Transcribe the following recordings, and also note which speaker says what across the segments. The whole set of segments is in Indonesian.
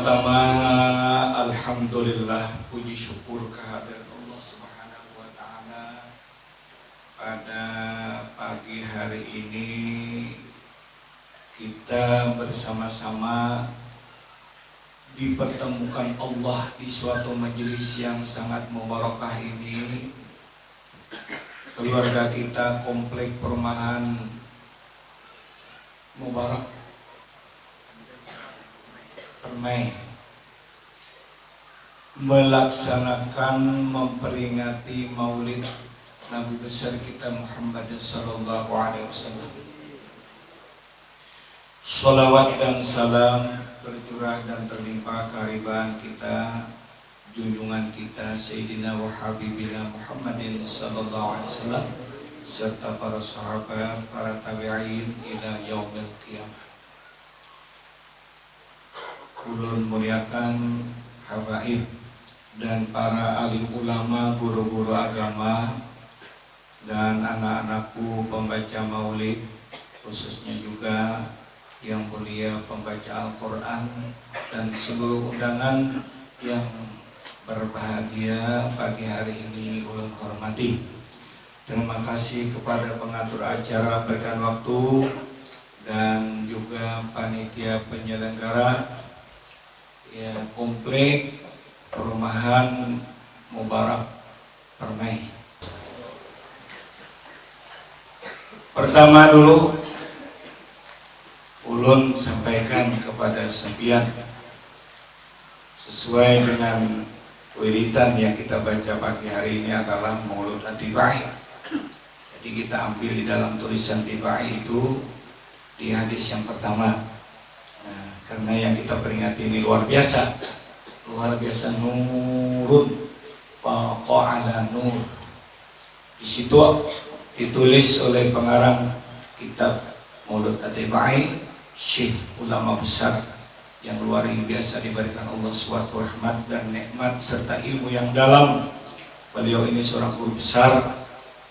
Speaker 1: Pertama-tama alhamdulillah, puji syukur kehadirat Allah Subhanahu wa taala. Pada pagi hari ini kita bersama-sama dipertemukan Allah di suatu majelis yang sangat mubarakah ini. Keluarga kita komplek perumahan Mubarak Permai melaksanakan memperingati Maulid Nabi besar kita Muhammad sallallahu alaihi wasallam. Shalawat dan salam tercurah dan terlimpah kehadiran kita, junjungan kita Sayyidina wa Habibina Muhammadin sallallahu alaihi wasallam serta para sahabat, para tabi'in ila yaumil qiyamah. Ulun muliakan habaib dan para alim ulama, guru-guru agama dan anak-anakku pembaca maulid, khususnya juga yang mulia pembaca Al-Quran dan seluruh undangan yang berbahagia pagi hari ini ulun hormati. Terima kasih kepada pengatur acara berikan waktu dan juga panitia penyelenggara ya komplek perumahan Mubarak Permai. Pertama dulu ulun sampaikan kepada sampeyan sesuai dengan wiridan yang kita baca pagi hari ini adalah Maulud At-Tibai. Jadi kita ambil di dalam tulisan Tibai itu di hadis yang pertama. Nah, karena yang kita peringati ini luar biasa nurun faqa'ala nur. Di situ ditulis oleh pengarang kitab Maulud At-Tibai, Syekh ulama besar yang luar biasa diberikan Allah suatu rahmat dan nikmat serta ilmu yang dalam. Beliau ini seorang guru besar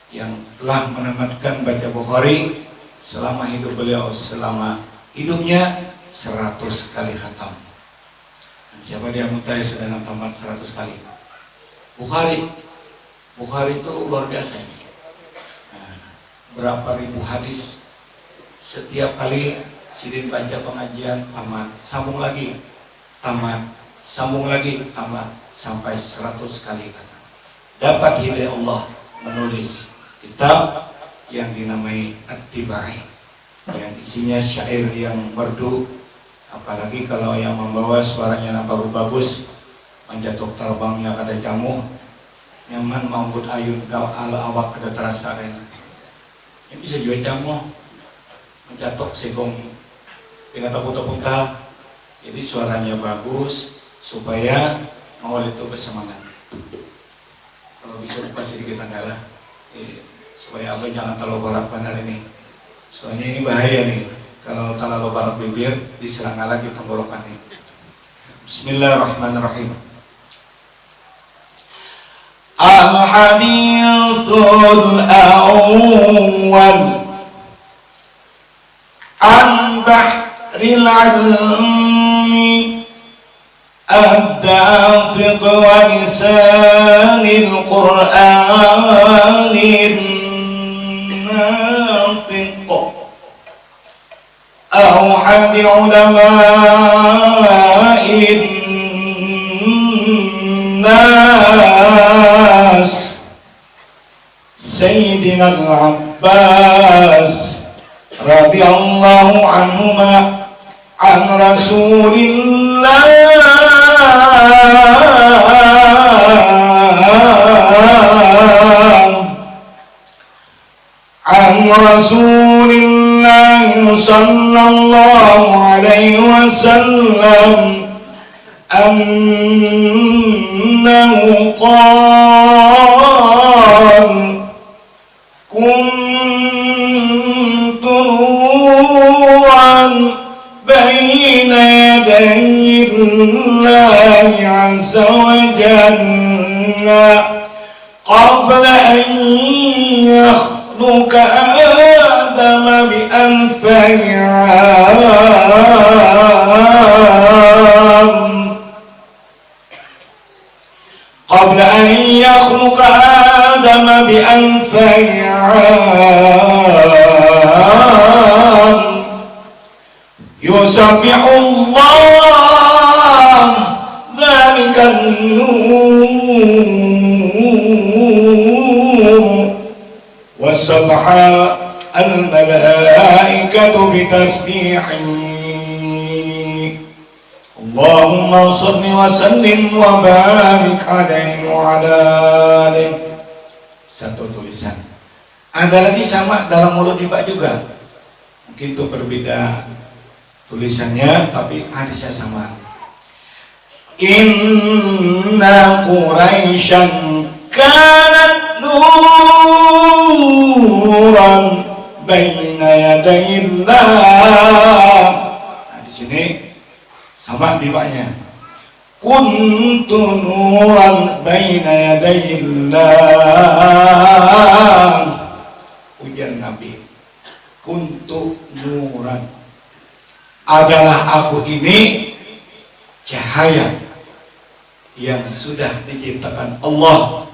Speaker 1: yang telah menamatkan baca Bukhari selama hidup beliau, selama hidupnya 100 kali khatam. Dan siapa dia mutai sudah tamat 100 kali Bukhari itu luar biasa ini. Nah, berapa ribu hadis setiap kali sidin baca pengajian tamat, sambung lagi tamat, sambung lagi tamat sampai 100 kali khatam. Dapat hidayah Allah menulis kitab yang dinamai At-Tibai yang isinya syair yang merdu, apalagi kalau yang membawa suaranya baru bagus, menjatuh terbangnya kada jamu, nyaman mambut ayun ala awak kada terasa kan. Yang bisa juga jamu, menjatuh segong dengan tepuk-tepuk. Jadi suaranya bagus supaya Maulid itu bersemangat. Kalau bisa buka sedikit tanggalah. Supaya abang jangan terlalu balak benar ini. Soalnya ini bahaya nih. Kalau terlalu balak bibir diserang lagi tenggorokan ini. Bismillahirrahmanirrahim. Al-hadithul awwal an bahril ilmi الدافق ولسان القرآن الناطق أوحد علماء الناس سيدنا العباس رضي الله عنهما عن رسول الله صلى الله عليه وسلم أنه قال كنت نورا بين يدي الله عز وجل قبل أن يخلق آدم بألف عام الفيعان يسبح الله ذلك النور وسبح الملائكة بتسبيحه اللهم صل وسلم وبارك عليه وعلى alihi. Satu tulisan. Ada lagi sama dalam mulut tiba juga. Mungkin itu berbeda tulisannya tapi hadisnya sama. Inna Quraisyan kanat nuran baina yadayillah. Nah, di sini sama tibanya. Kuntu nuran baina yadayillah. Ujar Nabi. Kuntu nuran. Adalah aku ini cahaya yang sudah diciptakan Allah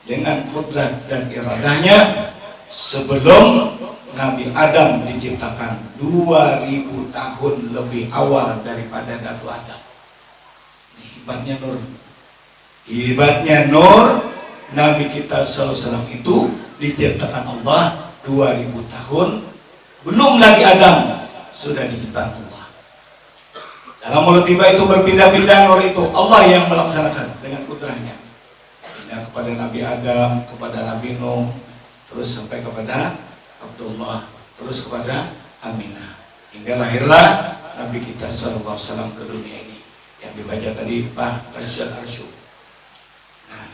Speaker 1: dengan kudrat dan iradahnya sebelum Nabi Adam diciptakan 2000 tahun lebih awal daripada Datu Adam. Ini hebatnya nur. Hebatnya nur Nabi kita SAW itu diciptakan Allah 2000 tahun belum lagi Adam sudah diciptakan Allah. Dalam mulut tiba itu berpindah-pindah nur itu Allah yang melaksanakan dengan kudrahnya. Pindah kepada Nabi Adam, kepada Nabi Nuh, terus sampai kepada Abdullah, terus kepada Aminah, hingga lahirlah Nabi kita SAW ke dunia ini yang dibaca tadi Pak Tasyal Arsyu. Nah,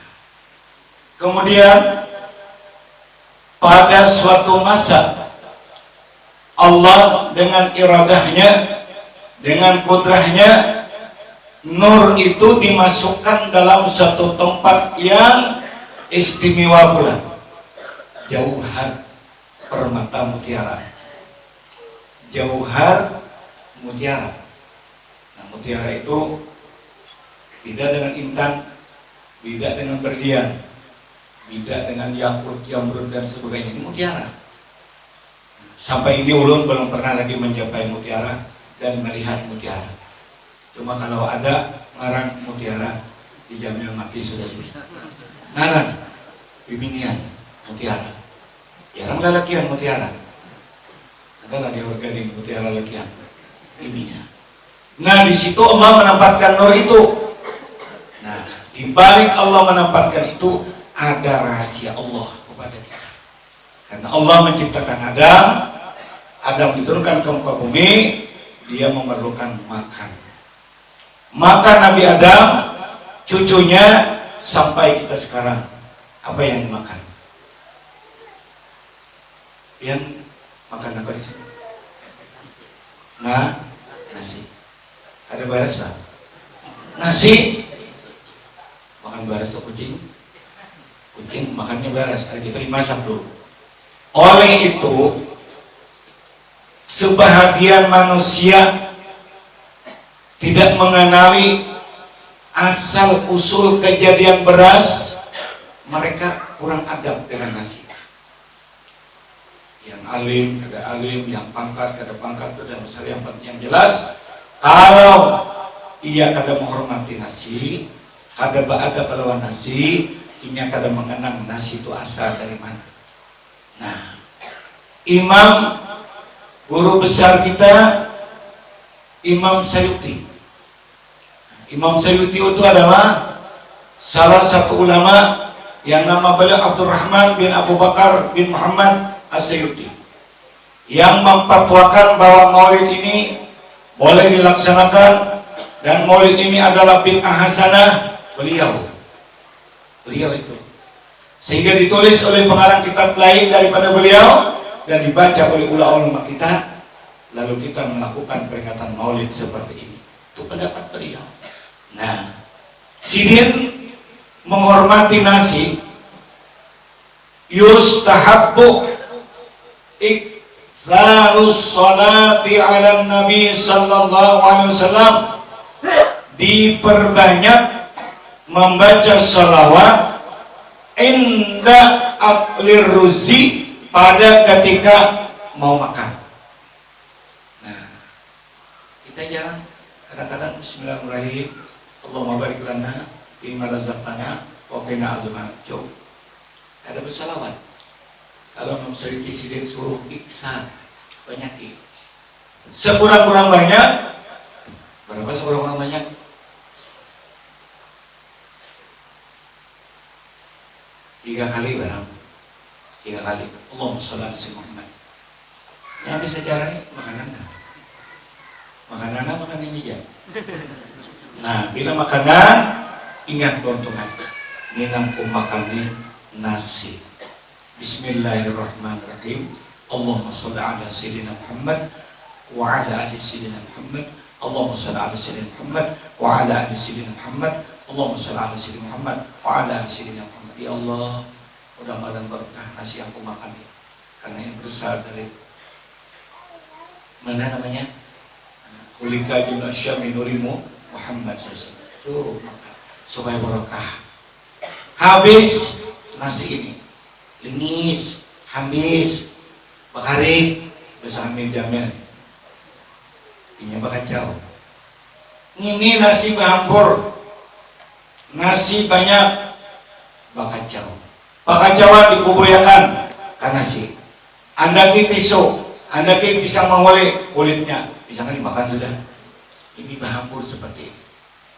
Speaker 1: kemudian pada suatu masa Allah dengan iradahnya, dengan kudrahnya, nur itu dimasukkan dalam satu tempat yang istimewa pula, jauhar permata mutiara. Jauhar mutiara. Nah, mutiara itu beda dengan intan, beda dengan berlian, beda dengan yakut, jamrud dan sebagainya. Ini mutiara. Sampai ini ulun belum pernah lagi mencapai mutiara dan melihat mutiara. Cuma kalau ada ngarang mutiara di Jamil Maki sudah sini. Ngarang bibinian mutiara. Jarang lalakian mutiara. Adalah di organik mutiara lakian bibinya. Nah, di situ Allah menempatkan nur itu. Nah, di balik Allah menempatkan itu ada rahasia Allah kepada kita. Karena Allah menciptakan Adam, Adam diturunkan ke muka bumi, dia memerlukan makan. Maka Nabi Adam, cucunya sampai kita sekarang, apa yang dimakan? Yang makan apa di sini? Nah, nasi. Ada baras lah. Nasi. Makan baras atau kucing? Kucing makannya baras. Ada kita dimasak dulu. Oleh itu, sebahagian manusia tidak mengenali asal usul kejadian beras, mereka kurang adab dengan nasi. Yang alim, kada alim, yang pangkat, kada pangkat, dan misalnya yang jelas, kalau ia kada menghormati nasi, kada beradab lawan nasi, ia kada mengenang nasi itu asal dari mana. Nah, Imam guru besar kita Imam Sayuti. Imam Sayuti itu adalah salah satu ulama yang nama beliau Abdurrahman bin Abu Bakar bin Muhammad As-Sayuti, yang memfatwakan bahwa maulid ini boleh dilaksanakan dan maulid ini adalah bid'ah hasanah. Beliau itu, sehingga ditulis oleh pengarang kitab lain daripada beliau dan dibaca oleh ulama kita, lalu kita melakukan peringatan maulid seperti ini. Itu pendapat beliau. Nah, sidin menghormati nasi, yustahabbu iktsarus salati ala Nabi sallallahu alaihi wasallam, diperbanyak membaca salawat inda aklir ruzi, pada ketika mau makan. Nah, kita jarang, kadang-kadang bismillahirrahmanirrahim, Allahumma barik lana fima razaqtana wa qina azaban. Coba ada bersalawat. Kalau Imam Syariki sidin suruh iksan banyak, sekurang-kurang banyak. Berapa sekurang-kurang banyak? 3 kali barang. 3 kali. Allahumma sholli ala sayyidina Muhammad. Yang bisa cari makanan. Makanan makan ini ya. Nah, bila makanan ingat keuntungan. Ninangku makan nasi. Bismillahirrahmanirrahim. Allahumma sholli ala sayyidina Muhammad wa ala ali sayyidina Muhammad. Allahumma sholli ala sayyidina Muhammad wa ala ali sayyidina Muhammad. Allahumma sholli ala sayyidina Muhammad wa ala ali sayyidina Muhammad. Ya Allah, mudah-mudahan berkah nasi yang aku makan ya. Karena yang besar dari mana namanya? Kulika junasya minurimu Muhammad SAW. Tuh makan supaya berkah. Habis nasi ini, lingis, habis, bakari, bisa ambil jamil. Ini bakacau. Ini nasi bahampur, nasi banyak. Bakacauan dikubuyakan karena nasi. Andaki pisau, andaki pisang mengolek kulitnya, pisang dimakan sudah. Ini bahampur seperti ini.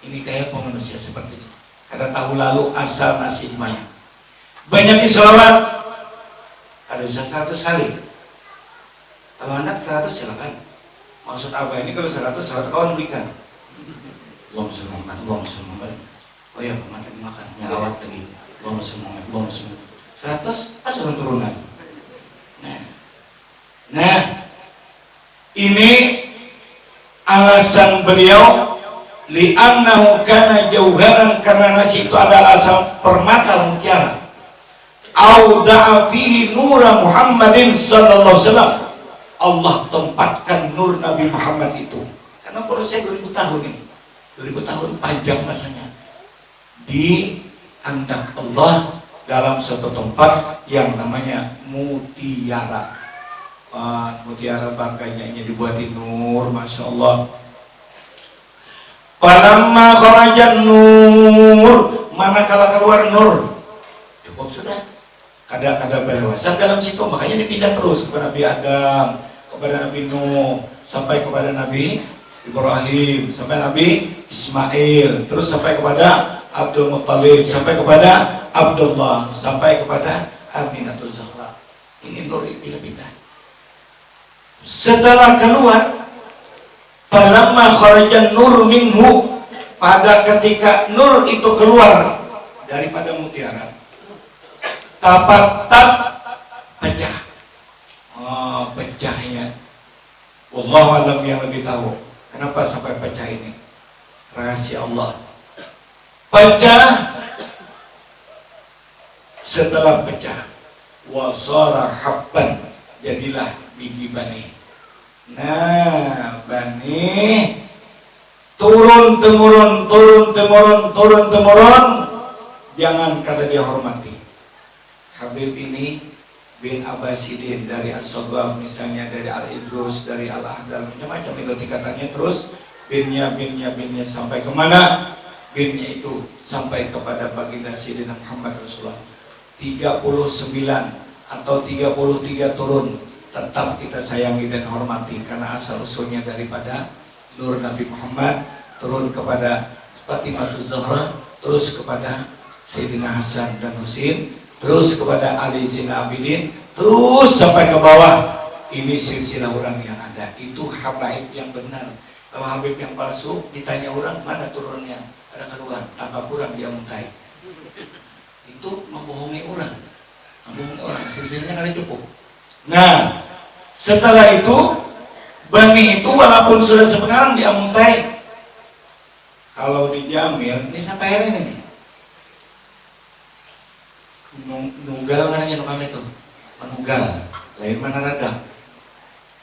Speaker 1: Ini kayak manusia seperti ini. Karena tahu lalu asal nasi di mana. Banyak selawat. Ada bisa 100 kali. Kalau anak 100 silakan. Maksud apa ini? Kalau 100 kawan berikan. Allahumma sholli ala Muhammad, Allahumma sholli ala Muhammad. Oh ya, makan nyalawat lagi. Allahumma sholli ala Muhammad, Allahumma sholli ala Muhammad. 100 asal turunan. Nah, ini alasan beliau li'annahu kana jauharan, karena nasi itu adalah asal permata mutiara. Auda'a fihi nura Muhammadin sallallahu alaihi wasallam. Allah tempatkan nur Nabi Muhammad itu. Karena proses 2000 tahun ini. 2000 tahun panjang masanya. Di handak Allah dalam suatu tempat yang namanya mutiara. Mutiara bangkainya ini dibuatin nur, masya Allah. Falamma kharajan nur, manakala keluar nur, cukup sudah. Kada berlewasan dalam situ, makanya dipindah terus kepada Nabi Adam, kepada Nabi Nuh, sampai kepada Nabi Ibrahim, sampai Nabi Ismail, terus sampai kepada Abdul Muttalib, sampai kepada Abdullah, sampai kepada Aminatul Zahra. Ini nur pindah-pindah. Setelah keluar, falamma kharajan nur minhu, pada ketika nur itu keluar daripada mutiara, tapat pecah. Pecahnya wallahu alam yang lebih tahu kenapa sampai pecah ini, rahasia Allah. Pecah, setelah pecah wasara habban, jadilah biji bani. Nah, bani turun temurun, jangan kada dia hormati. Habib ini bin Abbasidin dari As-Sogab, misalnya dari Al-Idrus, dari Al-Ahdal, macam-macam itu tingkatannya. Terus binnya sampai kemana? Binnya itu sampai kepada baginda Sayyidina Muhammad Rasulullah. 39 atau 33 turun, tetap kita sayangi dan hormati karena asal usulnya daripada nur Nabi Muhammad, turun kepada Fatimah Zahra, terus kepada Sayyidina Hasan dan Husain, terus kepada Ali Zainal Abidin, terus sampai ke bawah. Ini silsilah orang yang ada. Itu habaib yang benar. Kalau habib yang palsu, ditanya orang mana turunnya, ada keluar, tambah kurang dia muntai. Itu membohongi orang. Silsilahnya kali cukup. Nah, setelah itu bani itu walaupun sudah sekarang dia muntai, kalau dijamil, ini sampai hari ini nih. Nunggal mana yang kami tuh? Menunggal, lain mana radak.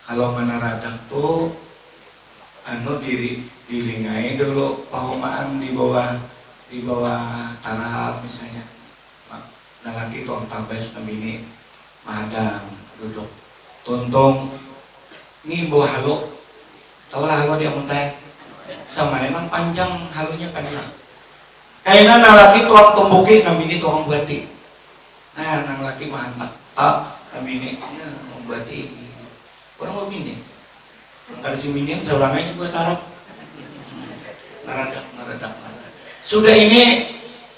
Speaker 1: Kalau mana radak tuh dilingai dulu pahomaan di bawah taraf misalnya. laki tuang tabes ini madang duduk tuntung ini bawa halo, tahu lah halo dia muntah sama emang panjang halunya panjang. Kayaknya nang laki tuang tumbuki ini tuang buati. Nah nang laki mantap tak ini membuati orang mau mini. Kalau si minian seorangnya buat taruh ngeradak. Sudah ini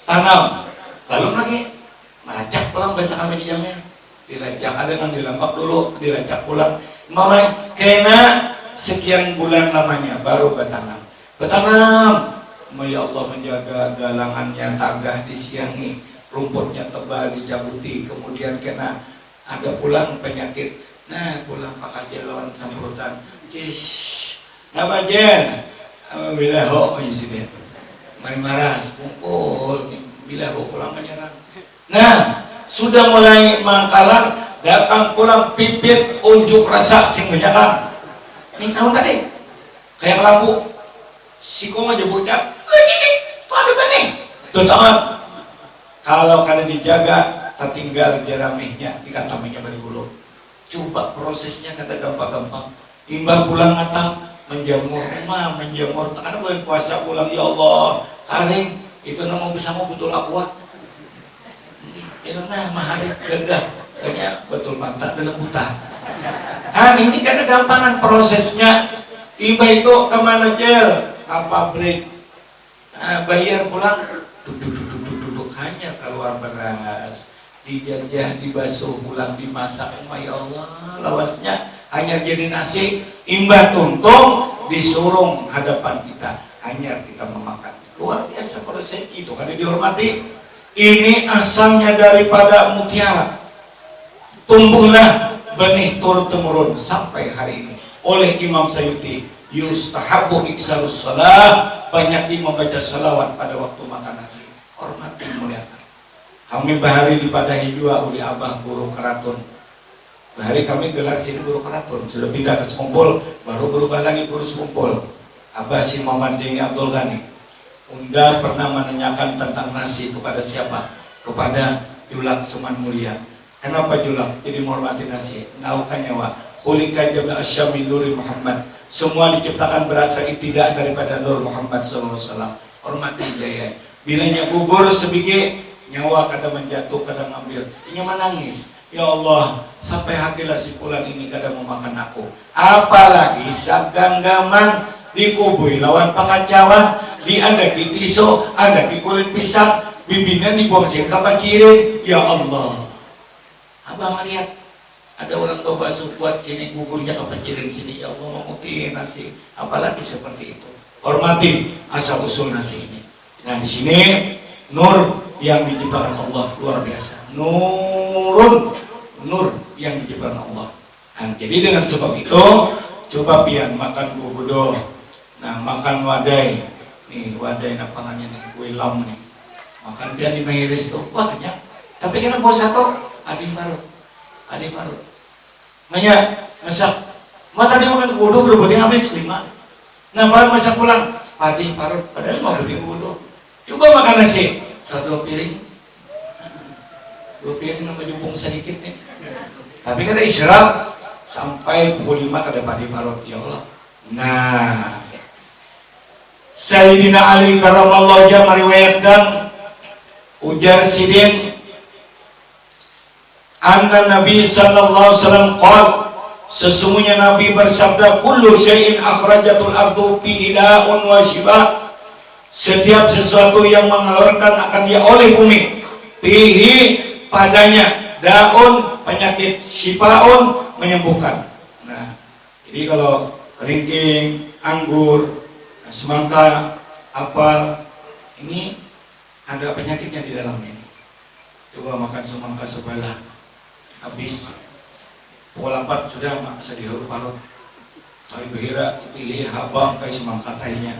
Speaker 1: tanam, belum lagi melacak pulang bahasa kami di jamnya. Dilacak ada yang dilambak dulu, dilacak pulang. Mama kena sekian bulan lamanya baru bertanam. Ya Allah menjaga galangannya tagah disiangi, rumputnya tebal dicabuti, kemudian kena ada pulang penyakit. Nah pulang pakai jelon sambutan. Napa jen? Bilaho sini. Mari maras kumpul bilaho pulang menyerang. Nah sudah mulai mangkalan datang pulang pipit unjuk rasa sing menjaga. Ini tahun tadi kayak lampu. Si koma jebutnya. Tuh ada nih. Tuh tangan. Kalau kalian dijaga, tertinggal jeramihnya dikatamanya bari hulu. Coba prosesnya kata gampang-gampang. Imbah pulang ngatang menjemur rumah, menjemur karena bulan puasa pulang ya Allah karing itu nama bisa mau betul aqua itu nah mahari gagah kayaknya betul mantap dalam buta. Ini kan gampangan prosesnya. Imbah itu kemana jel ke pabrik bayar pulang duduk hanya keluar beras dijajah dibasuh pulang dimasak ya Allah lawasnya hanya jadi nasi imbah tuntung disurung hadapan kita hanya kita memakan luar biasa proses itu karena dihormati. Ini asalnya daripada mutiara tumbuhlah benih turun temurun sampai hari ini oleh Imam Sayyuti yustahabu iksarus salah banyak membaca salawat pada waktu makan nasi. Hormati muliakan kami bahari dipadahi juga oleh abah guru keraton. Hari kami gelar sini guru keraton, sudah pindah ke Sekumpul, baru berubah lagi guru Sekumpul. Abah si Muhammad Zaini Abdul Ghani. Unda pernah menanyakan tentang nasi kepada siapa? Kepada Julak Suman Mulia. Kenapa Julak? Jadi menghormati nasi. Naukannya wa khuliqa jami asyami nuri Muhammad. Semua diciptakan berasal tidak daripada Nur Muhammad SAW. Hormati jaya. Bilanya gugur sebiji nyawa kadang menjatuh kadang ambil. Ini menangis. Ya Allah, sampai hatilah si pulan ini kadang memakan aku. Apalagi saat ganggaman dikubui lawan pengacauan, di anda tiso, anda kulit pisang, bimbingan dibuang sih kapacirin. Ya Allah, abang lihat ada orang tua basuh buat sini gugurnya kapacirin sini. Ya Allah memuti nasi. Apalagi seperti itu. Hormati asal usul nasi ini. Nah di sini nur yang diciptakan Allah luar biasa. Nur yang diciptakan Allah. Nah, jadi dengan sebab itu coba pian makan bubudo. Nah, makan wadai. Nih, wadai napangannya nih, kue lam nih. Makan pian di Mahiris tuh, wah kenyang. Tapi kan bos satu, adik parut. Nanya, masak. Tadi makan bubudo berbuatnya habis 5. Nah, baru masak pulang, adik parut. Padahal mau beli bubudo. Coba makan nasi, 1-2 piring. 2 piring nambah jupung sedikit nih. Tapi kada isyraf sampai pukul 5 kada padi parut ya Allah. Nah, Sayyidina Ali karramallahu wajhahu meriwayatkan ujar sidin anna Nabi sallallahu alaihi wasallam qala sesungguhnya Nabi bersabda kullu syai'in akhrajatul ardu fi ila'un wa shiba setiap sesuatu yang mengeluarkan akan dia oleh bumi fihi padanya daun penyakit shifaun menyembuhkan. Nah, jadi kalau kelingking, anggur, semangka, apel ini ada penyakitnya di dalamnya. Coba makan semangka sebelah habis pukul 4 sudah bisa dihirup parut. Kali behira itu habang kayak semangka tainya.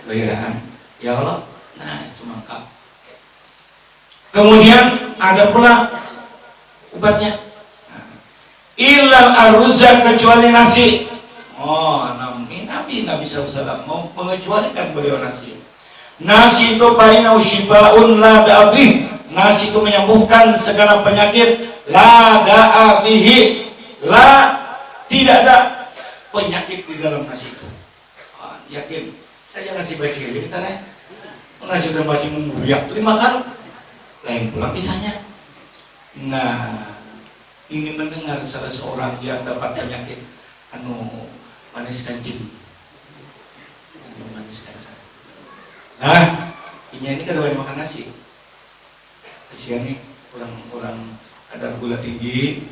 Speaker 1: Behiraan. Ya Allah. Nah, semangka. Kemudian ada pula obatnya. Ilal aruzah kecuali nasi. Oh, Nabi SAW mau mengecualikan beliau nasi. Nasi itu painau shifaun la da'abih nasi itu menyembuhkan segala penyakit. La da'a fihi, la, tidak ada penyakit di dalam nasi itu. Yakin saya nasi basi aja kita nih, nasi udah masih membuyak tuh dimakan, lain pula misalnya. Nah, ini mendengar salah seorang yang dapat penyakit manis kancing, manis kancing. Nah, ini kedua makan nasi. Kasihan nih orang kadar gula tinggi.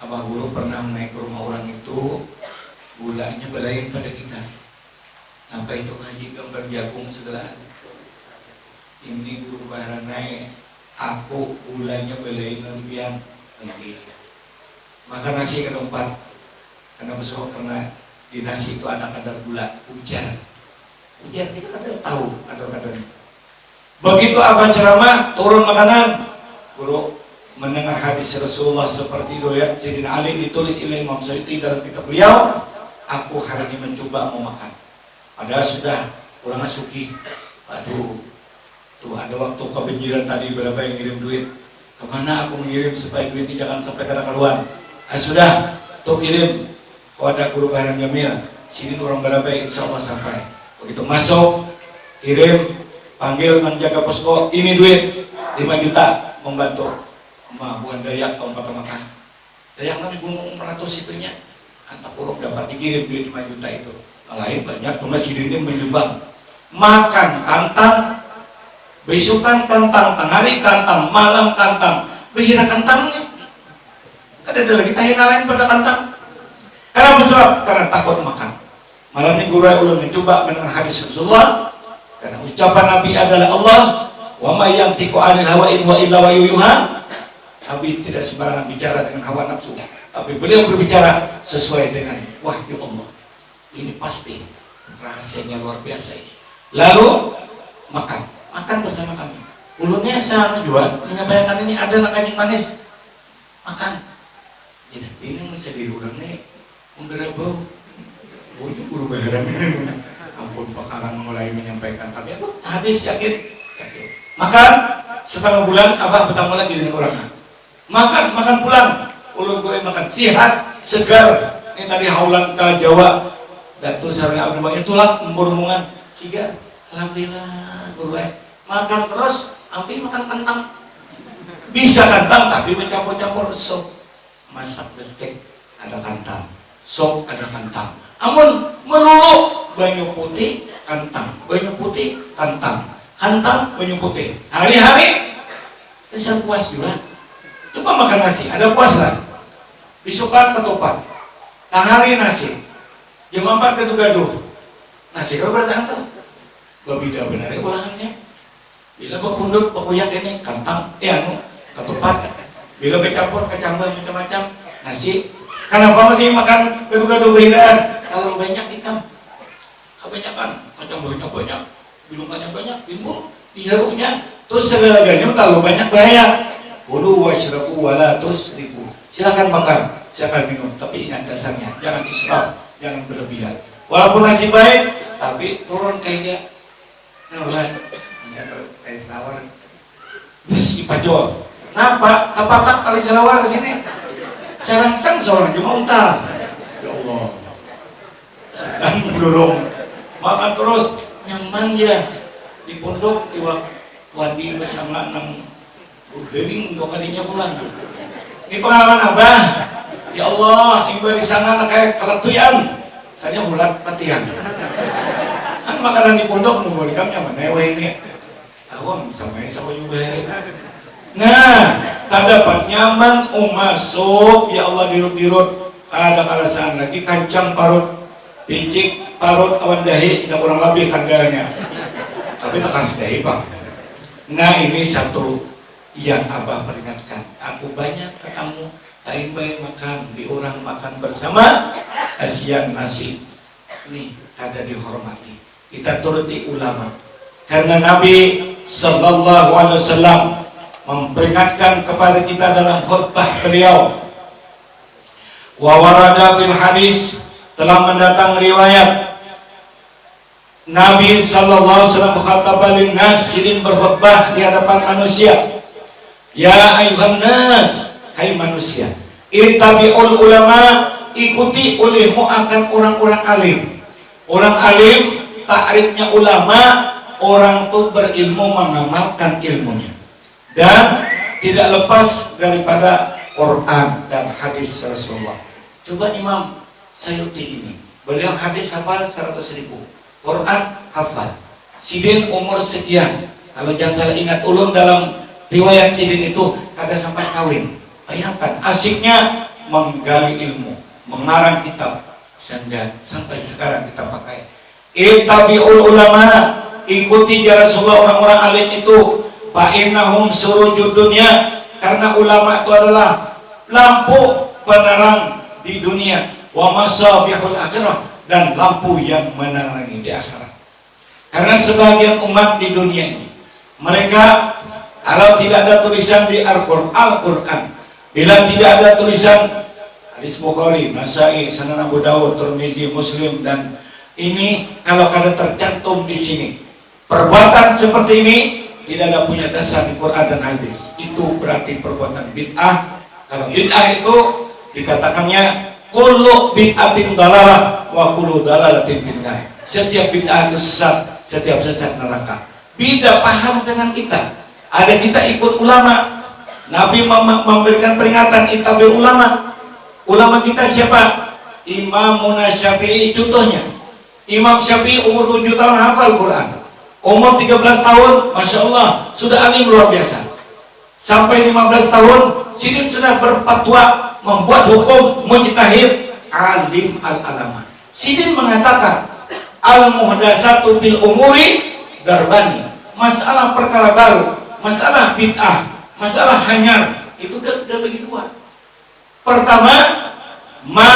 Speaker 1: Abah guru pernah naik ke rumah orang itu, gulanya belain pada kita. Sampai itu ngaji gambar jagung segala. Ini guru baharan naik, aku gulanya belain lebihan lagi. Makan nasi ke tempat, karena besok karena di nasi itu ada kadar gula, ujar kita kan tahu kadar-kadarnya. Begitu abah ceramah, turun makanan, guru mendengar hadis Rasulullah seperti riwayat Sayyidina Ali ditulis oleh Imam Suyuti dalam kitab beliau, aku hari ini mencoba mau makan. Padahal sudah kurang asuki. Aduh, tuh ada waktu kebanjiran tadi berapa yang ngirim duit. Kemana aku mengirim supaya duit ini jangan sampai kada karuan. Sudah, tuh kirim kepada guru Baharan Jamil. Sini orang berapa insya Allah sampai. Begitu masuk, kirim, panggil menjaga posko, ini duit 5 juta membantu. Bukan Dayak tahun pertama makan. Dayak nanti gunung 100 itunya. Antak uruk dapat dikirim duit 5 juta itu. Lain banyak cuma sirine menyumbang. Makan kantang, besokan kantang, tengah hari kantang, malam kantang. Behira kantang nih. Kada ada lagi tahina lain pada kantang. Karena bersebab karena takut makan. Malam ini guru ulun mencoba mendengar hadis Rasulullah. Karena ucapan Nabi adalah Allah, wa may yantiqu 'anil hawa in huwa illa wahyuha. Nabi tidak sembarangan bicara dengan hawa nafsu, tapi beliau berbicara sesuai dengan wahyu Allah. Ini pasti rahasianya luar biasa ini. Lalu makan bersama kami. Ulunnya saya jual menyampaikan ini adalah kancing manis. Makan. Jadi ini bisa diurang nih. Memberi bau. Baunya guru Baharan. Ampun bakalan mulai menyampaikan kami. Aku hadis yakin. Makan setengah bulan abah bertemu lagi dengan orangnya. Makan pulang. Ulun gue makan sehat, segar. Ini tadi haulan ke Jawa. Datu sarana abdi banyak tulak memburmungan. Siga, alhamdulillah guru makan terus, ambil makan kentang. Bisa kentang tapi mencampur-campur sop. Masak bestek ada kentang, sop ada kentang. Amun melulu banyu putih kentang, banyu putih kentang, kentang banyu putih. Hari-hari saya puas juga. Coba makan nasi, ada puas lah. Bisukan ketupat, tanghari nasi, jam 4 gaduh-gaduh. Nasi kalau berdatang tuh, berbeda benar ulangannya. Bila berpundut, berkuyak ini kentang, ketupat. Bila bercampur, kecambah macam-macam, nasi. Kenapa mesti makan gaduh-gaduh behilaan? Kalau banyak hitam, kebanyakan, kecambahnya banyak, bilungannya banyak, timbul, diharunya. Terus segala-galanya terlalu banyak bahaya. Kulu washrabu wala tusrifu. Silakan makan, silakan minum, tapi ingat dasarnya, jangan israf, jangan berlebihan. Walaupun nasi baik, tapi turun kayaknya. Nah, kayak selawar. Bus ipajol. Napa? Apa tak kali selawar ke sini? Sarangsang seorang cuma unta. Ya Allah. Sedang mendorong. Makan terus nyaman ya. Di pondok di wadi bersama 6 Bering 2 kalinya pulang. Ini pengalaman abah. Ya Allah, tiba di sana kayak keletuyan. Saya ulat latihan. Kan makanan di pondok memberikan nyaman. Ini awam sama juga. Nah, tak dapat nyaman masuk. Ya Allah dirut-dirut. Ada alasan lagi kancang parut, pincik parut awan dahi. Tidak kurang lebih harganya. Tapi tekan sedahi bang. Nah ini satu yang abah peringatkan. Aku banyak ketemu taimbai makan di orang makan bersama asian nasi. Ini kada dihormati. Kita turuti ulama. Karena Nabi Sallallahu Alaihi Wasallam memperingatkan kepada kita dalam khutbah beliau. Wa warada fil hadis, telah mendatang riwayat Nabi Sallallahu Alaihi Wasallam berkata, "Balin nas, sidin berkhutbah di hadapan manusia. Ya ayuhan nas, hai manusia, ittabi'ul ulama, ikuti olehmu akan orang-orang alim. Orang alim, takrifnya ulama, orang itu berilmu mengamalkan ilmunya dan tidak lepas daripada Quran dan hadis Rasulullah. Coba Imam Sayuti ini, beliau hadis hafal 100.000, Quran hafal. Sidin umur sekian, kalau jangan salah ingat, ulun dalam riwayat Sidin itu ada sampai kawin. Bayangkan asiknya menggali ilmu, mengarang kitab, sehingga sampai sekarang kita pakai. Ittabi'ul ulama, ikuti ya Rasulullah orang-orang alim itu. Fa'innahum surujud dunya, karena ulama itu adalah lampu penerang di dunia, wa masabihul akhirah, dan lampu yang menerangi di akhirat. Karena sebagian umat di dunia ini, mereka kalau tidak ada tulisan di Al-Quran, bila tidak ada tulisan hadis Bukhari, Nasai, Sunan Abu Dawud, Tirmizi, Muslim, dan ini kalau ada tercantum di sini, perbuatan seperti ini tidak ada punya dasar di Quran dan hadis, itu berarti perbuatan bid'ah. Kalau bid'ah itu dikatakannya kullu bid'atin dalalah wa kullu dalalatin finnar. Setiap bid'ah itu sesat, setiap sesat neraka. Beda paham dengan kita. Ada kita ikut ulama. Nabi memberikan peringatan, ittabi'ul ulama. Ulama kita siapa? Imam Syafi'i contohnya. Imam Syafi'i umur 7 tahun hafal Quran. Umur 13 tahun, Masya Allah, sudah alim luar biasa. Sampai 15 tahun, Sidin sudah berfatwa, membuat hukum, mujtahid, alim al-alama. Sidin mengatakan, al-muhdasatu bil umuri darbani. Masalah perkara baru, masalah bid'ah, masalah hanyar, itu udah bagi dua. Pertama, ma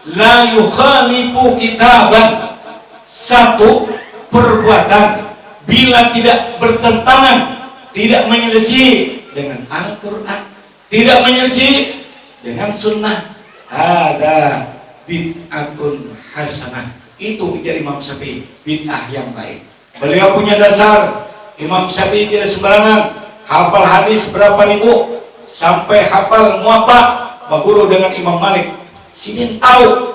Speaker 1: la yukhalifu kitaban. Satu, perbuatan bila tidak bertentangan, tidak menyelisih dengan Al-Quran, tidak menyelisih dengan sunnah, ada bid'atun hasanah. Itu menjadi Imam Syafi'i, bid'ah yang baik. Beliau punya dasar. Imam Syafi'i tidak sembarangan, hafal hadis berapa ribu, sampai hafal muwatta, berguru dengan Imam Malik. Sidin tahu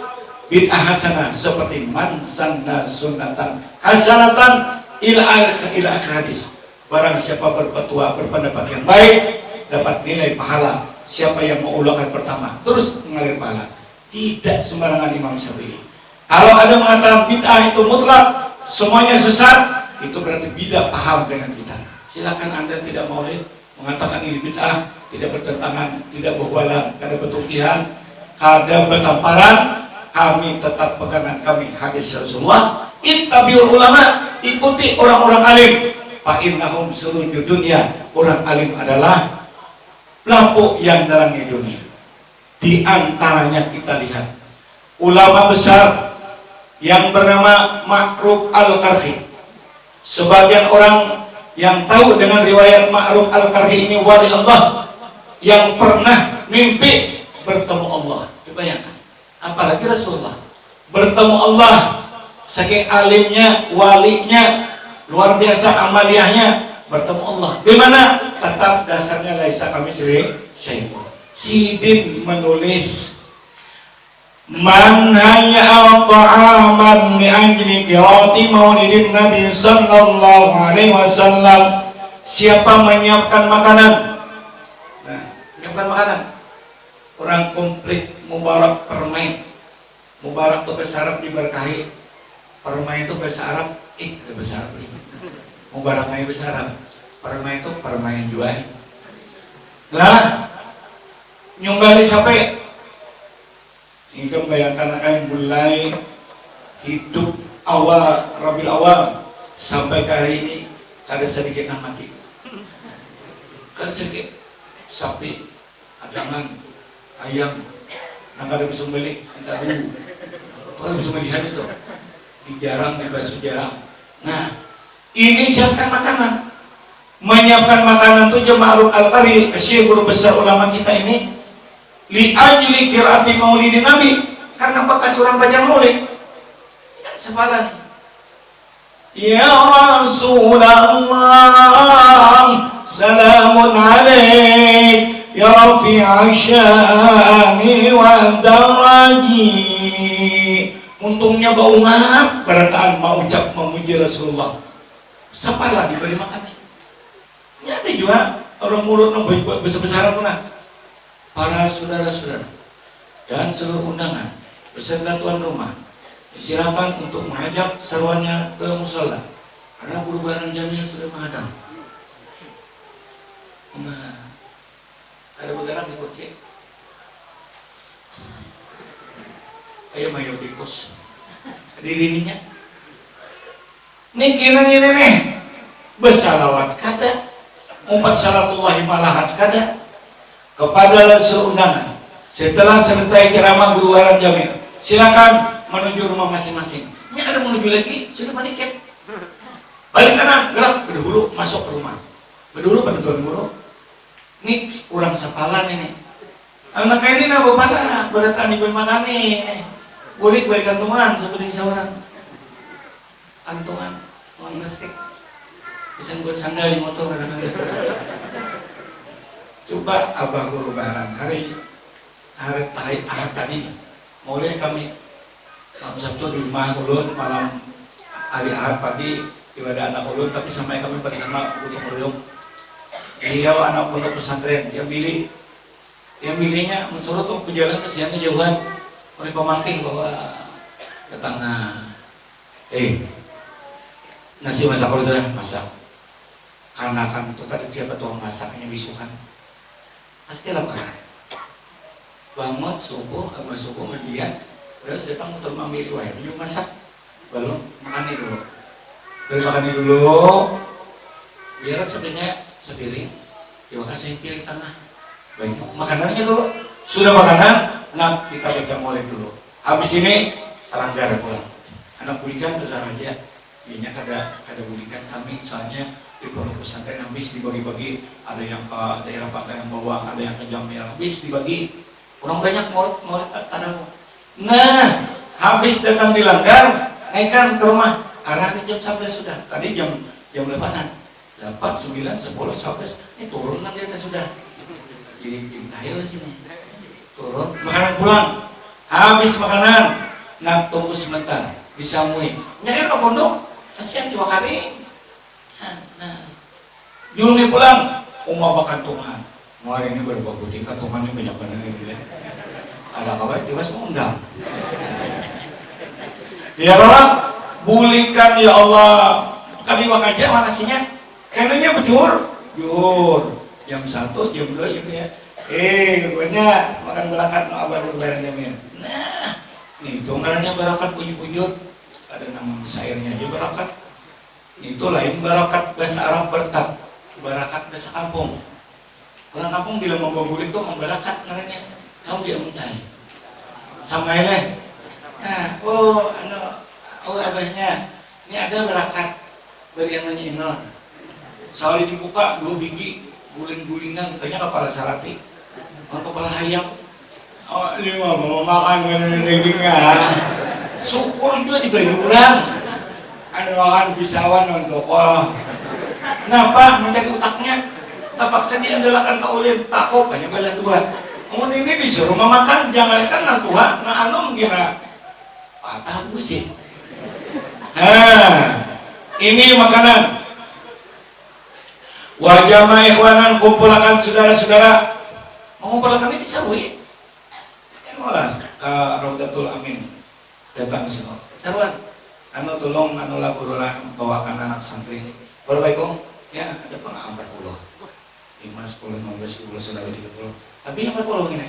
Speaker 1: bid'ah hasanah seperti man sanna sunnatan hasanatan ila akhir hadis. Barang siapa berfatwa, berpendapat yang baik, dapat nilai pahala. Siapa yang mengulangkan pertama, terus mengalir pahala. Tidak sembarangan Imam Syafi'i. Kalau ada mengatakan bid'ah itu mutlak, semuanya sesat, itu berarti beda paham dengan kita. Silakan Anda tidak maulid, mengatakan ini bid'ah, tidak bertentangan, tidak berwalang, kada bertukihan, kada bertamparan. Kami tetap pegangan kami hadis Rasulullah. Ittabi'ul ulama, ikuti orang-orang alim. Fa innahum surujud dunya, orang alim adalah lampu yang menerangi dunia. Di antaranya kita lihat ulama besar yang bernama Ma'ruf Al-Qarhi. Sebagian orang yang tahu dengan riwayat Ma'ruf Al-Qarhi ini wali Allah yang pernah mimpi bertemu Allah. Coba bayangkan, apalagi Rasulullah bertemu Allah, saking alimnya, walinya, luar biasa amaliyahnya, bertemu Allah. Gimana? Tetap dasarnya laisa kamitslihi syai'un. Sidin menulis, man hayya ta'aman li ajli qiraati maulidin Nabi sallallahu alaihi wasallam. Siapa menyiapkan makanan? Nah, menyiapkan makanan. Orang komplit mubarak permai. Mubarak itu bahasa Arab diberkahi. Permai itu bahasa Arab, bahasa Arab ini. Mubarak itu bahasa Arab. Permai itu permai jual. Lah, nyumbali sampai jika bayangkan akan mulai hidup awal Rabiul Awal sampai ke hari ini ada sedikit yang mati, ada sedikit sapi, adangan, ayam, nggak ada bisa beli, kita dulu, kalau bisa melihat itu, dijarang, dibasuh jarang. Nah, ini siapkan makanan, menyiapkan makanan itu Ma'ruf Al-Qarhi, syekh guru besar ulama kita ini. Li ajli qiraati maulidin Nabi, karena bekas orang baca maulid. Sebalan. Ya Rasulullah, salamun alaik ya rafi'a syani wa daraji. Untungnya bau ngap berataan mau ucap memuji Rasulullah. Sapalah diberi makan. Ini ada juga orang mulut besar-besaran pernah. Para saudara-saudara dan seluruh undangan beserta tuan rumah silakan untuk mengajak seruannya ke musala karena guru barang Jamil sudah menghadap. Nah, ada bergerak di kursi. Ayo mayo tikus. Dirinya. Nih nih. Bersalawat kada. Umpat salatullahi malahat kada. Kepada seluruh undangan. Setelah selesai ceramah guru barang Jamil, silakan menuju rumah masing-masing. Ini ada menuju lagi, sudah maniket. Balik kanan, gerak, berdahulu masuk ke rumah. Berdahulu pada tuan guru. Ini kurang sapalan ini. Anak ini nak bapala, beratan ibu makan nih. Boleh balik kantungan seperti seorang. Kantungan, uang plastik. Bisa buat sandal di motor kadang-kadang. Coba abah guru barang hari ahad tadi, mulai kami malam Sabtu di rumah ulun, malam hari Ahad pagi ibadah anak ulun, tapi sampai kami bersama untuk ulun. Beliau anak pondok pesantren, dia milihnya mensuruh untuk berjalan ke siang kejauhan oleh pemangking bahwa ke tengah. Nasi masak kalau sudah masak. Karena kan itu kan siapa tuang masaknya bisukan. Pasti lapar. Bangun subuh, abah subuh kemudian terus datang untuk memilih wah ini masak belum makan dulu biar sebenarnya sepiring ya kasih pilih tengah baik makanannya dulu sudah makanan nah kita baca mulai dulu habis ini telanggar pulang anak bulikan terserah aja ini ada bulikan kami soalnya di pondok pesantren habis dibagi-bagi ada yang ke daerah Padang Bawang ada yang ke Jamil habis dibagi orang banyak murid tanah. Nah, habis datang di Langgar, naikkan ke rumah. Arahnya jam 11 sudah. Tadi jam 8-an. 8, 9, 10, 11. Ini turun di atas sudah. Jadi tayo sini. Turun, makanan pulang. Habis makanan, nak tunggu sebentar. Disamui. Nyakir ke pondok, kasihan juga kari. Nah, Juli pulang. Umah makan Tuhan. Hari ini berubah putih, kantungannya banyak banget. Ada kabar tiba mengundang. Ya Allah, bulikan ya Allah. Kami aja manasinya. Kayaknya bejur. Jam 1, jam 2 gitu ya. Banyak makan berangkat no abah berbaran Jamil. Nah, itu ngarannya barakat bujur-bujur. Ada nama syairnya aja barakat. Itu lain barakat bahasa Arab berkat. Barakat bahasa kampung. Orang kampung bila mau bulit tuh membarakat ngarannya. Kamu dia muntai sampai leh nah abahnya ini ada berakat dari yang nanya inon soalnya dibuka 2 biji guling-gulingan katanya kepala sarati kepala hayam ini mau makan dagingnya syukur juga dibagi orang ada makan bisawan untuk kenapa mencari utaknya terpaksa diandalkan ke ulin takut hanya bela 2 kemudian ini disuruh memakan, jangankan nang tua, nah anu gimana? Patah busi. Nah, ini makanan. Wajah ikhwanan kumpulkan saudara-saudara. Mengumpulkan ini sarwi. Yang malah Raudatul Amin datang semua. Sarwan, anu tolong anu lakurulah bawakan anak santri ini. Waalaikum, ya ada pengalaman 40. 5, 10, 15, 20, sampai 30. Tapi yang 40 ini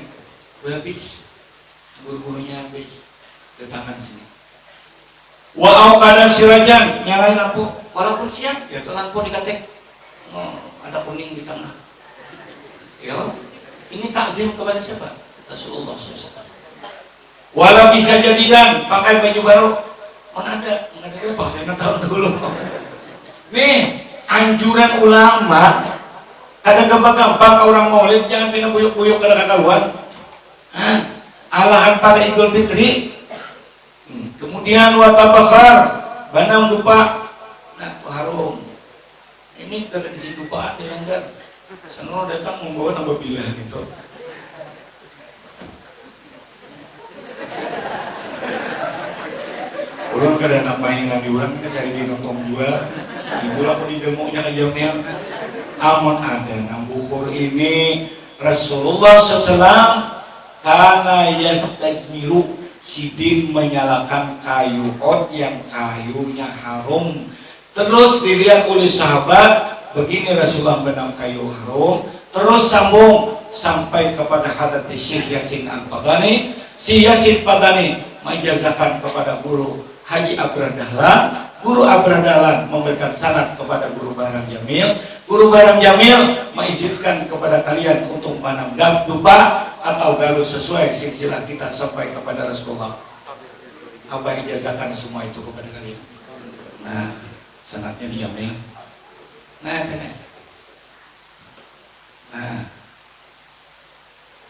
Speaker 1: udah habis. Guru-gurunya habis. Datangan sini. Wa auqada sirajan, nyalain lampu. Walaupun siang, ya tuh lampu dikatek. Ada kuning di tengah. Ya, ini takzim kepada siapa? Rasulullah SAW. Walau bisa jadi dan pakai baju baru. Mana ada apa? Saya tahu dulu. Nih, anjuran ulama. Ada gampang-gampang orang maulid jangan pindah buyuk-buyuk ke kaluan. Alahan pada Idul Fitri. Kemudian watabakar banam dupa ini kagak disidupaan dilanggar. Sanono datang membawa nambah bilah gitu. Ulang kada nambahin di urang kita cari di nonton jual. Ibu aku di demonya ke Jamil. Amun ada nang bukur ini Rasulullah SAW karena yastajmiru sidin menyalakan kayu od yang kayunya harum. Terus dilihat oleh sahabat, begini Rasulullah benam kayu harum. Terus sambung sampai kepada hadat Syekh Yasin Al-Padani. Si Yasin Padani menjazakan kepada guru Haji Abrah Dahlan. Guru Abrah Dahlan memberikan sanad kepada guru Barang Jamil. Guru Barang Jamil mengizinkan kepada kalian untuk menanam dupa atau galuh sesuai silsilah kita sampai kepada Rasulullah. Apa ijazahkan semua itu kepada kalian. Nah, sanadnya di Jamil. Nah,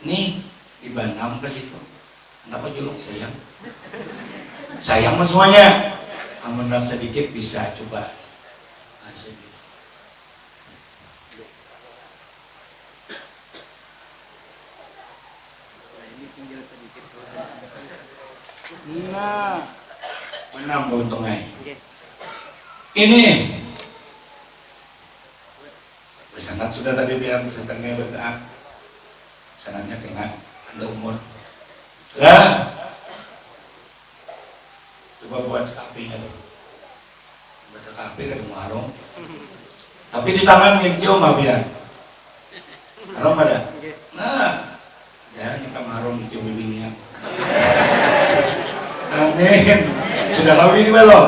Speaker 1: ini di Banam ke situ. Kenapa julung sayang? Sayang mah semuanya. Amun sedikit bisa coba. Nah, sedikit. Ini tinggal sedikit. Nah, menang untungnya. Ini sanad sudah tadi biar pesantrennya bergerak. Sanadnya kena ada umur. Lah, coba buat kapinya tuh. Buat kapi kan muharram. Tapi di tangan ngicium mah biar. Haram ada. Nah, ya kita muharram ngicium bibinya. Amin. Sudah kawin belum?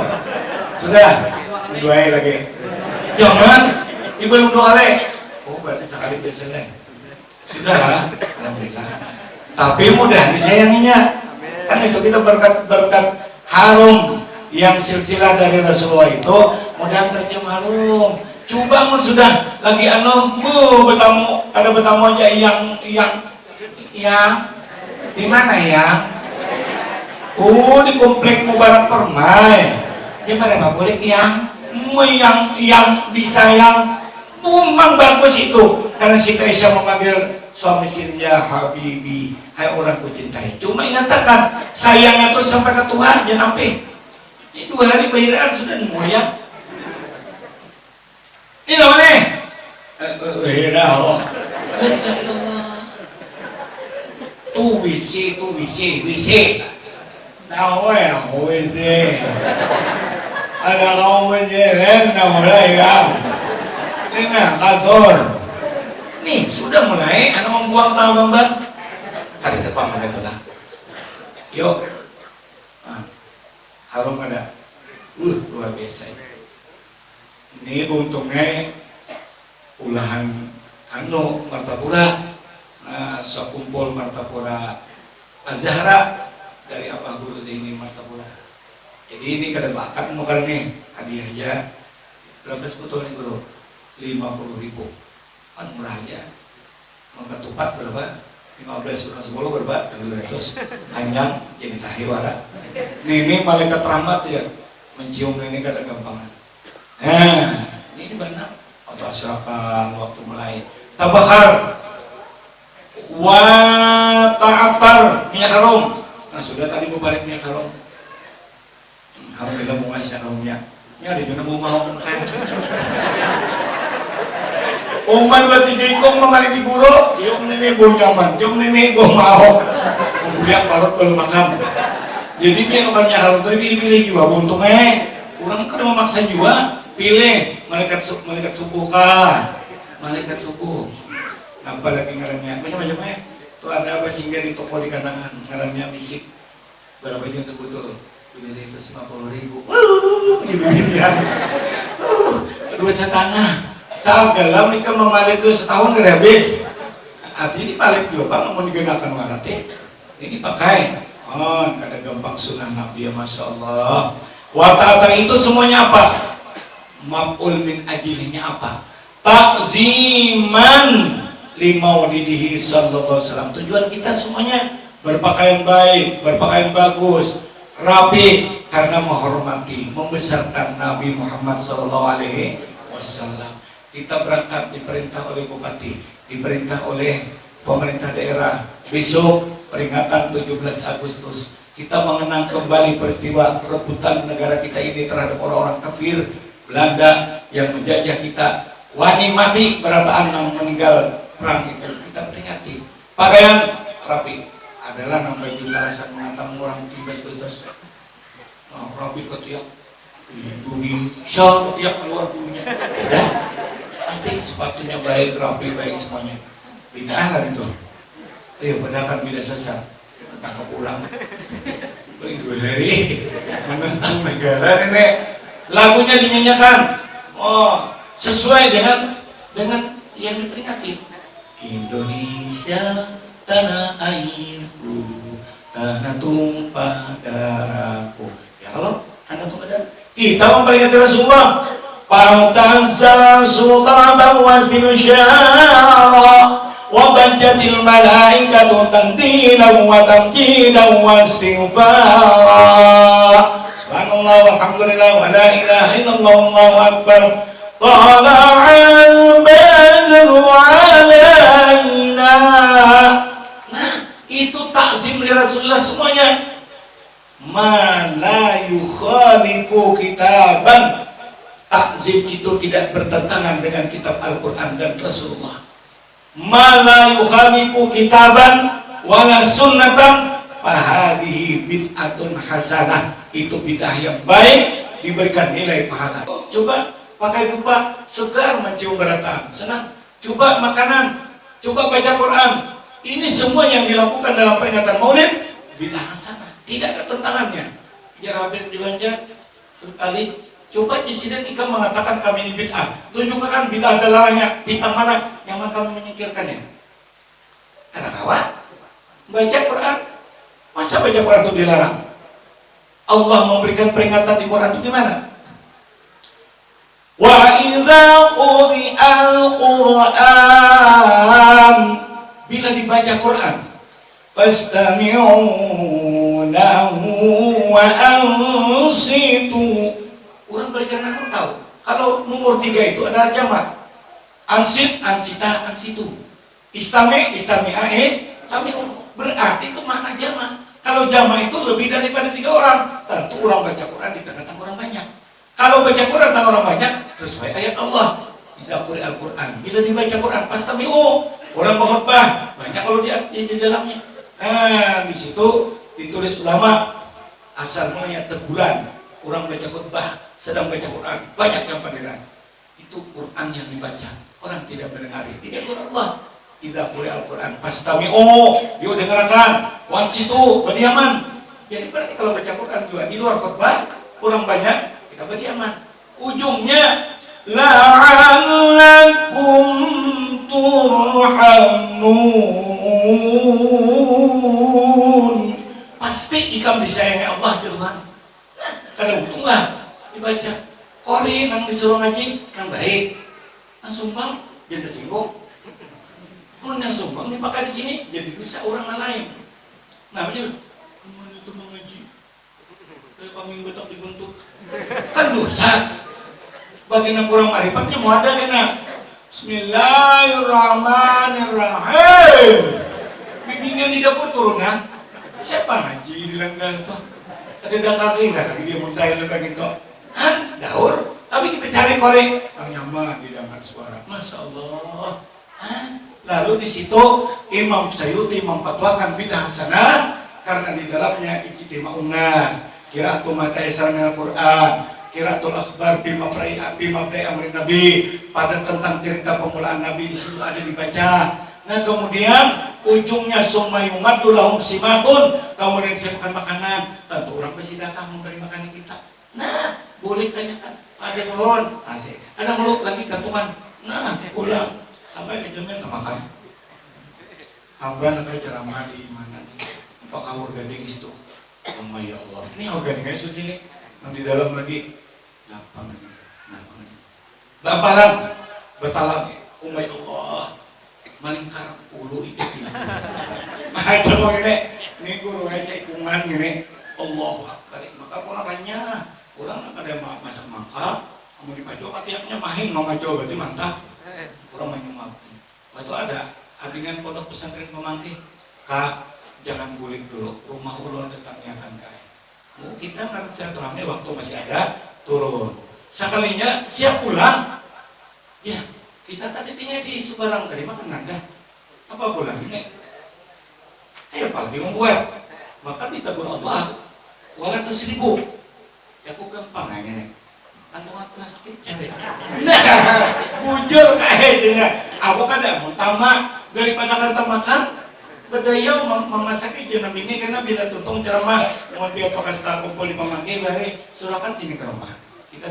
Speaker 1: Sudah. Doain lagi. Jangan. Ibu belum doa lagi. Oh, berarti sekali berselesai. Sudah, alhamdulillah. Tapi mudah disayanginya. Kan itu kita berkat harum yang silsilah dari Rasulullah itu mudah tercium harum. Coba mun sudah lagi bertamu, ada bertamu aja yang di mana ya? Di komplek Mubarak Permai. Gimana Pak boleh yang disayang memang bagus itu karena si Aisyah memanggil suami Sinja Habibi, hai orang ku cintai. Cuma ingatkan sayangnya tuh sampai ke Tuhan jangan sampai ini 2 hari bayaran sudah mulia. Ini namanya tuh WC nah WC ada kamu menjelen mulai kan ini kasur nih sudah mulai anak membuang tahu gambar ada depan mana itu lah yuk harum ada luar biasa ini untungnya ulahan Martapura sekumpul Martapura Azhara dari Abah Guru Zaini Martapura. Jadi ini kada bakat mau nih hadiahnya berapa sebetulnya guru 50.000 kan murah aja mau ketupat berapa 15 kurang 10 berapa 200 panjang jadi tahiwara ini malaikat rahmat ya mencium ini kada gampangan ini banyak atau asrakan waktu mulai tabahar wa ta'atar minyak harum. Nah sudah tadi mau balik minyak harum. Alhamdulillah mau ngasih harumnya. Ini ada juga mau kan. Umpan 2-3 ikong mengalih di guru. Cium ini gue nyaman, cium ini gue mau. Kemudian parut belum makan. Jadi dia bukannya harum tadi pilih juga. Untungnya orang kan memaksa juga. Pilih malaikat subuh kan. Malaikat subuh. Nampak lagi ngarannya. Macam-macamnya. Tuh ada apa singgah di toko di kandangan. Ngarannya bisik. Berapa jam sebutul. Bibir itu 50.000. Di bibirnya. Kedua setengah. Tak dalam nikah memalit itu setahun gak habis. Artinya dipalit juga Pak. Mau digunakan warate. Ini pakai. Kada gampang sunnah Nabi ya Masya Allah. Wata'ata itu semuanya apa? Maf'ul min ajlinya apa? Takziman limaulidihi sallallahu alaihi wasallam. Tujuan kita semuanya berpakaian baik, berpakaian bagus, rapi karena menghormati, membesarkan Nabi Muhammad sallallahu alaihi wasallam. Kita berangkat diperintah oleh bupati, diperintah oleh pemerintah daerah. Besok peringatan 17 Agustus. Kita mengenang kembali peristiwa perebutan negara kita ini terhadap orang-orang kafir Belanda yang menjajah kita. Wani mati berataan yang meninggal perang itu kita peringati. Pakaian rapi adalah nambah alasan mengantam orang bebas-bebas. Rapi ketiak Indonesia ketiak keluar dulunya. Tidak, pasti sepatunya baik, rapi, baik semuanya. Bid'ah kan itu. Ayo pedakan bid'ah sesat. Tangkap pulang. Beli 2 hari menentang negara nenek. Lagunya dinyanyikan. Oh, sesuai dengan yang diperingati. Indonesia tanah airku, tanah tumpah darahku. Ya Allah, tanah tumpah darah. Kita memperingati Rasulullah. Pantanzal sultan wasdil syara wa bajjatil malaikatu tanzilan wa tamjidan wa istighfara. Subhanallah walhamdulillah wa la ilaha illallah wallahu akbar. Tala'al badru alaina. Nah, itu takzim li Rasulullah semuanya. Ma la yukhalifu kitaban. Takzim itu tidak bertentangan dengan kitab Al-Quran dan Rasulullah. Ma la yukhalifu kitaban wala sunnatan fahadihi bid'atun hasanah. Itu bid'ah yang baik, diberikan nilai pahala. Coba pakai dupa segar mencium berataan, senang. Coba makanan, coba baca Quran. Ini semua yang dilakukan dalam peringatan Maulid bid'ah hasanah, tidak ada tentangannya. Ya Rabbi di Banjar kali coba Presiden Ikam mengatakan kami ini bid'ah. Tunjukkan bid'ah dalamnya, bintang mana yang kami menyingkirkannya. Karena kawan baca Quran, masa baca Quran itu dilarang? Allah memberikan peringatan di Quran itu gimana? Wa idza quri'al Qur'an, bila dibaca Quran, fastami'u lahu wa ansitu. Orang belajar nahwu tahu, kalau nomor 3 itu adalah jamak. Ansit, ansita, ansitu. Istami, istami'a, istami'u. Berarti itu makna jamak. Kalau jamak itu lebih daripada 3 orang, tentu orang baca Quran di tengah-tengah orang banyak. Kalau baca Quran tentang orang banyak, sesuai ayat Allah. Bisa Qur'an Al-Quran. Bila dibaca Quran, pastami'u. Orang berkhutbah banyak kalau di dalamnya. Nah, di situ ditulis ulama asal mulanya teguran. Orang baca khutbah, sedang baca Quran, banyak yang pendengar. Itu Quran yang dibaca, orang tidak mendengar. Tidak Quran Allah. Tidak boleh Al-Quran. Pastami'u, yuk dengarkan. Wan situ berdiaman. Jadi berarti kalau baca Quran juga di luar khutbah, orang banyak, kita berdiaman. Ujungnya la'allakum turhamun. Pasti ikam disayangi Allah Tuhan. Nah, kada untunglah dibaca. Kori nang disuruh ngaji nang baik, nang sumbang jadi tersinggung. Mun yang sumbang dipakai di sini jadi dosa orang lain. Nah, begitu. Mun itu mengaji, kayak kambing betok dibentuk, kan dosa. Bagian kurang marifatnya mau ada kena. Bismillahirrahmanirrahim. Bimbingan di dapur turunan. Siapa ngaji di langgar itu? Ada kaki lagi dia muntahin lagi itu. Han, daur. Tapi kita cari korek yang nyaman di dalam suara. Masya Allah. Lalu di situ Imam Sayuti memfatwakan bid'ah hasanah karena di dalamnya ijtima'un nas, qira'atu ma tayassara minal Qur'an, qira'atul akhbar bima pra'i amrin Nabi, pada tentang cerita pemulaan Nabi di situ ada dibaca. Nah, kemudian ujungnya summa yumaddu lahum simatun, kemudian disiapkan makanan. Tentu orang bersedekah memberi makanan kita. Nah, boleh tanyakan. Masih mohon, masih. Ada meluk lagi kantungan. Nah, pulang sampai ke jamin ke makan. Hamba nak ceramah di mana nih? Pak Kawur Gading situ. Oh ya Allah. Ini organik suci nih. Yang di dalam lagi. Berapa lah? Betalang. Oh my Allah. Malingkar ulu itu. Macam ini guru saya ikungan gini. Allahu Akbar. Maka ponakannya orang ada masak mangkak, mau dipacu patiaknya mahing mau ngaco berarti mantap kurang main maaf. Waktu ada abingan pondok pesantren Pemangki, Kak jangan gulik dulu, rumah ulun datangnya akan kaya. Kita kan silaturahmi waktu masih ada turun. Sekalinya siap pulang, ya kita tadi tinggal di Subarang tadi makan nanda. Apa pulang ini? Ayo pagi membuat, maka ditegur Allah. Walau 1.000, ya bukan panganya nih. Kandungan plastik cari. Nah, bujur kayaknya. Aku kan ada mau tamak daripada kata makan. Berdaya memasaknya jenam ini karena bila tuntung ceramah mau dia pakai setelah kumpul di Pemanggi bari surahkan sini ke rumah. Kita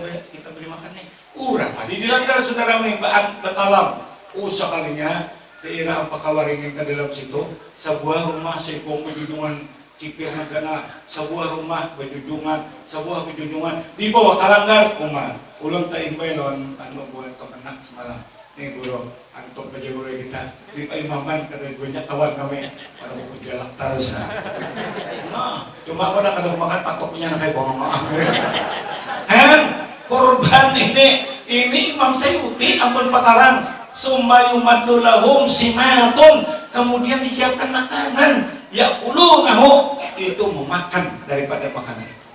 Speaker 1: beri makan nih. Urang tadi dilanggar saudara nih betalam. Sekalinya daerah apa kawaringin ke dalam situ sebuah rumah sekong penjunjungan cipir negara, sebuah rumah berjunjungan, sebuah berjunjungan di bawah kalanggar kumar. Ulun tain bae lawan anu buat kemenak semalam. Nih guru, antuk aja guru kita di imaman kada banyak kawan kami. Pada mau jalak terus. Nah, cuma aku nak kada makan patoknya nak kayak bawang maaf. Korban ini Imam Sayyuti ampun pataran sumayumaddu lahum simatun, kemudian disiapkan makanan ya'kulunahu, itu memakan daripada makanan itu.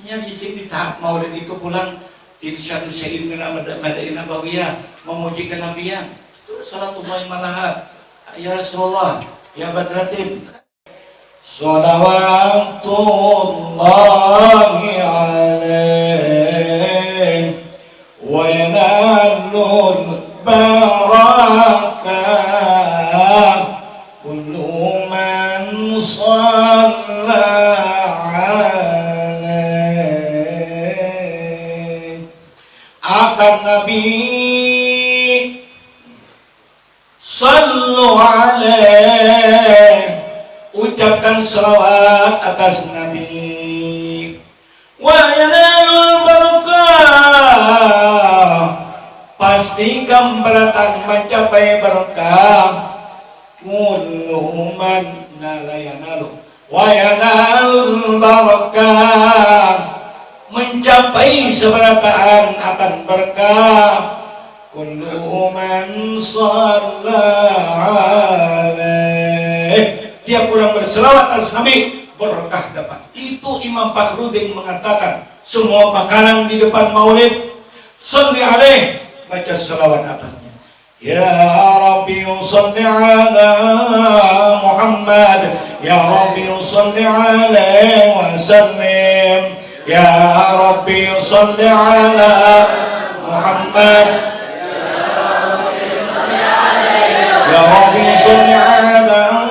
Speaker 1: Ini di sini tahap maulid itu pulang insya'u syai'in min madain nabawiyah, memuji kenabian. Itu salatullahi malahat. Ya Rasulullah, ya Badratin. Shalawatullahi alaihi wa yanalul barakah kullu man shalla alaihi. Akan Nabi sallu alaihi, ucapkan salawat atas Nabi. Wa yanalul barakah, pastikan beratan mencapai berkah. Kullu man la yanalu wa yanalul barakah, mencapai seberataan akan berkah. Kullu man shalla alaihi, tiap orang berselawat atas Nabi berkah dapat. Itu Imam Fakhruddin mengatakan semua makanan di depan maulid sholli alaih, baca selawat atasnya. Ya Rabbi sholli ala Muhammad, ya Rabbi sholli alaihi wa sallim, ya Rabbi sholli ala Muhammad, ya Rabbi sholli ala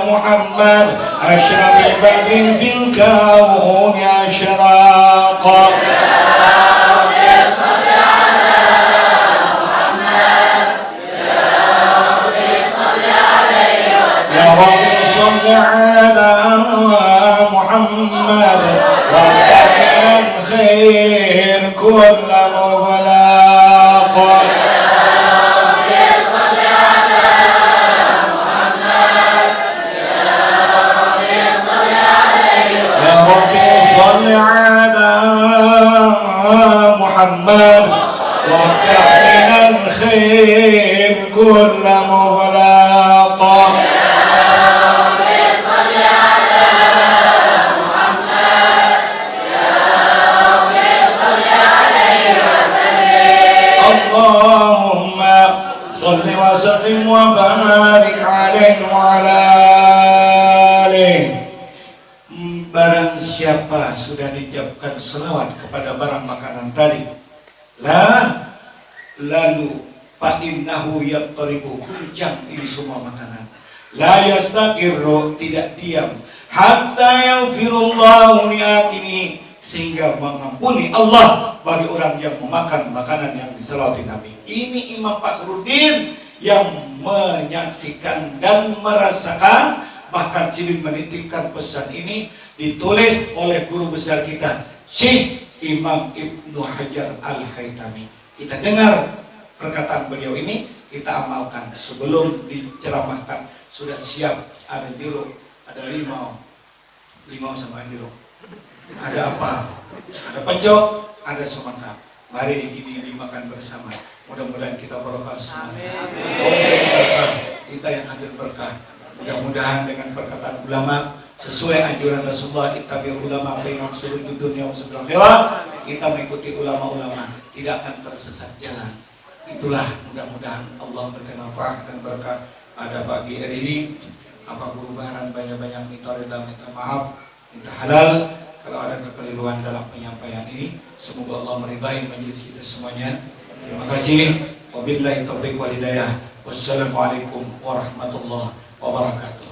Speaker 1: Muhammad, asyrafil badrin fil kauni asyraqa. صل على محمد وكمل الخير كل مغلاق. يا رب صل على محمد وكمل الخير كل مغلاق. Wasallim wa barik alaihi wa ala alihi. Barang siapa sudah diucapkan selawat kepada barang makanan tadi, lalu fa innahu yattalibu, kuncang ini semua makanan, la yastaqirru, tidak diam, hatta yaghfirullahu li'akini, sehingga mengampuni Allah bagi orang yang memakan makanan yang diselawati Nabi. Ini Imam Fakhruddin yang menyaksikan dan merasakan, bahkan sini menitipkan pesan ini ditulis oleh guru besar kita Syekh Imam Ibnu Hajar Al-Haytami. Kita dengar perkataan beliau ini, kita amalkan sebelum diceramahkan. Sudah siap, ada jeruk, ada limau sama jeruk, ada apa, ada pecok, ada semangka. Mari ini dimakan bersama. Mudah-mudahan kita berkah semuanya. Berkah, kita yang hadir berkah. Mudah-mudahan dengan perkataan ulama sesuai anjuran Rasulullah, ittabi'ul ulama fa inna khairal dunya wa akhirah. Kita mengikuti ulama-ulama, tidak akan tersesat jalan. Itulah mudah-mudahan Allah berkenan manfaat dan berkah pada pagi hari ini. Apa perubahan banyak-banyak minta reda, minta maaf, minta halal. Kalau ada kekeliruan dalam penyampaian ini, semoga Allah meridai majelis kita semuanya. Terima kasih. Wabillahi taufiq wal hidayah. Wassalamualaikum warahmatullahi wabarakatuh.